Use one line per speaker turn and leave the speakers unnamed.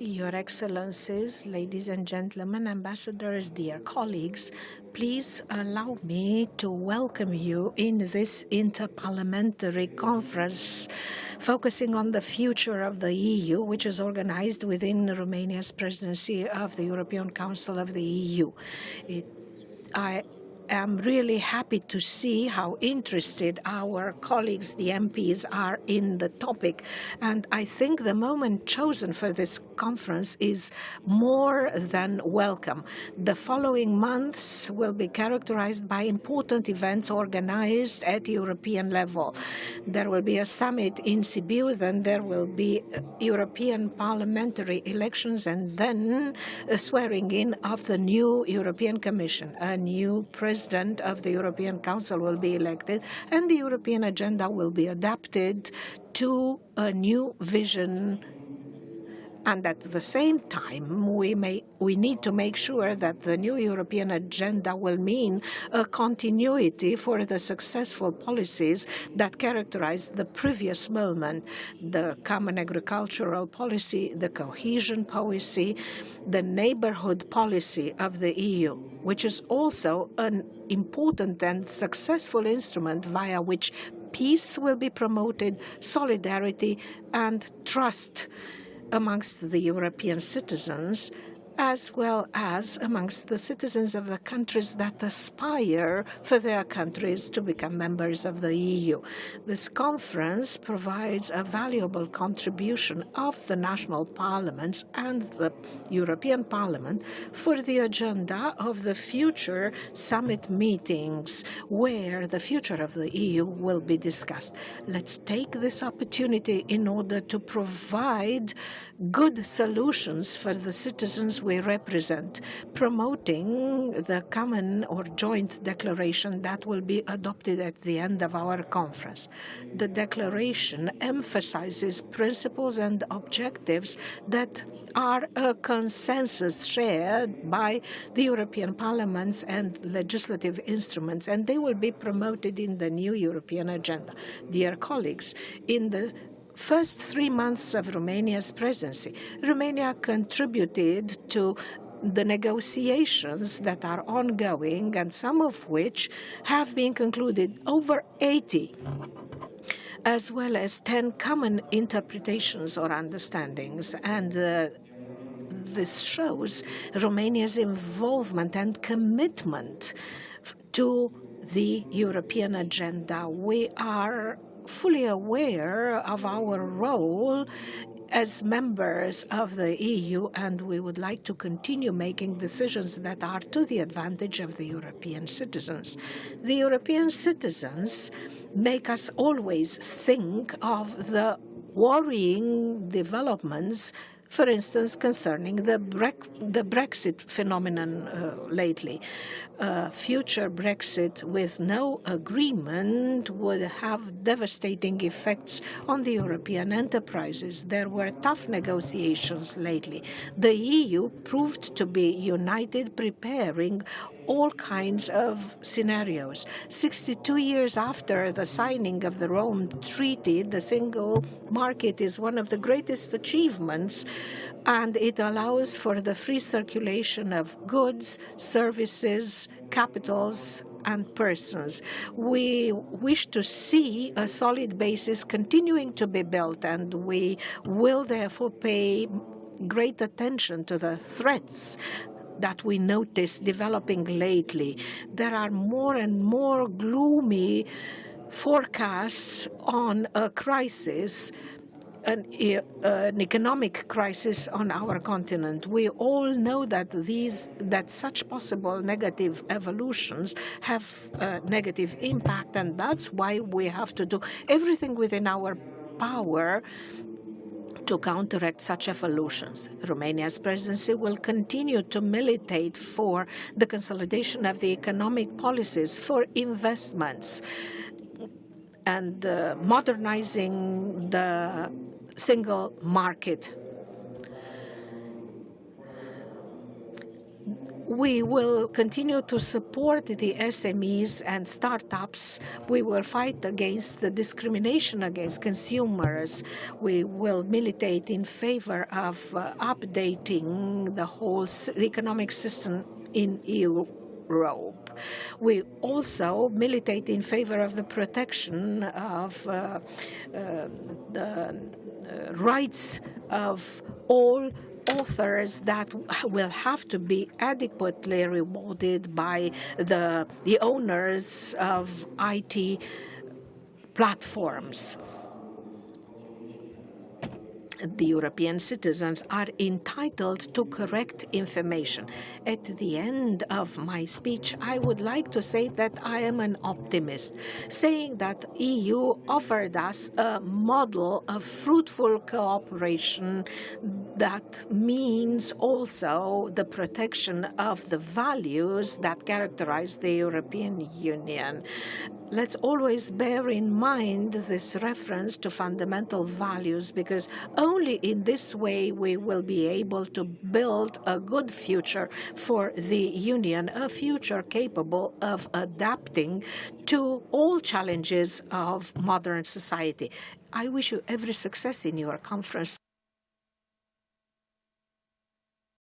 Your Excellencies, ladies and gentlemen, ambassadors, dear colleagues, please allow me to welcome you in this interparliamentary conference focusing on the future of the EU, which is organized within Romania's presidency of the European Council of the EU. I am really happy to see how interested our colleagues, the MPs, are in the topic. And I think the moment chosen for this conference is more than welcome. The following months will be characterized by important events organized at European level. There will be a summit in Sibiu, then there will be European parliamentary elections, and then a swearing in of the new European Commission. A new president of the European Council will be elected, and the European agenda will be adapted to a new vision. And at the same time, we need to make sure that the new European agenda will mean a continuity for the successful policies that characterized the previous moment: the common agricultural policy, the cohesion policy, the neighborhood policy of the EU, which is also an important and successful instrument via which peace will be promoted, solidarity and trust amongst the European citizens, as well as amongst the citizens of the countries that aspire for their countries to become members of the EU. This conference provides a valuable contribution of the national parliaments and the European Parliament for the agenda of the future summit meetings, where the future of the EU will be discussed. Let's take this opportunity in order to provide good solutions for the citizens we represent, promoting the common or joint declaration that will be adopted at the end of our conference. The declaration emphasizes principles and objectives that are a consensus shared by the European parliaments and legislative instruments, and they will be promoted in the new European agenda. Dear colleagues, in the first 3 months of Romania's presidency, Romania contributed to the negotiations that are ongoing, and some of which have been concluded, over 80, as well as 10 common interpretations or understandings. And this shows Romania's involvement and commitment to the European agenda. We are fully aware of our role as members of the EU, and we would like to continue making decisions that are to the advantage of the European citizens. The European citizens make us always think of the worrying developments, for instance, concerning the Brexit phenomenon lately. Future Brexit with no agreement would have devastating effects on the European enterprises. There were tough negotiations lately. The EU proved to be united, preparing all kinds of scenarios. 62 years after the signing of the Rome Treaty, the single market is one of the greatest achievements, and it allows for the free circulation of goods, services, capitals, and persons. We wish to see a solid basis continuing to be built, and we will therefore pay great attention to the threats that we notice developing lately. There are more and more gloomy forecasts on a crisis, an economic crisis on our continent. We all know that such possible negative evolutions have a negative impact, and that's why we have to do everything within our power to counteract such evolutions. Romania's presidency will continue to militate for the consolidation of the economic policies, for investments, and modernizing the single market. We will continue to support the SMEs and startups. We will fight against the discrimination against consumers. We will militate in favor of updating the whole economic system in Europe. We also militate in favor of the protection of the rights of all authors that will have to be adequately rewarded by the owners of IT platforms. The European citizens are entitled to correct information. At the end of my speech, I would like to say that I am an optimist, saying that EU offered us a model of fruitful cooperation that means also the protection of the values that characterize the European Union. Let's always bear in mind this reference to fundamental values, because only in this way we will be able to build a good future for the Union, a future capable of adapting to all challenges of modern society. I wish you every success in your conference.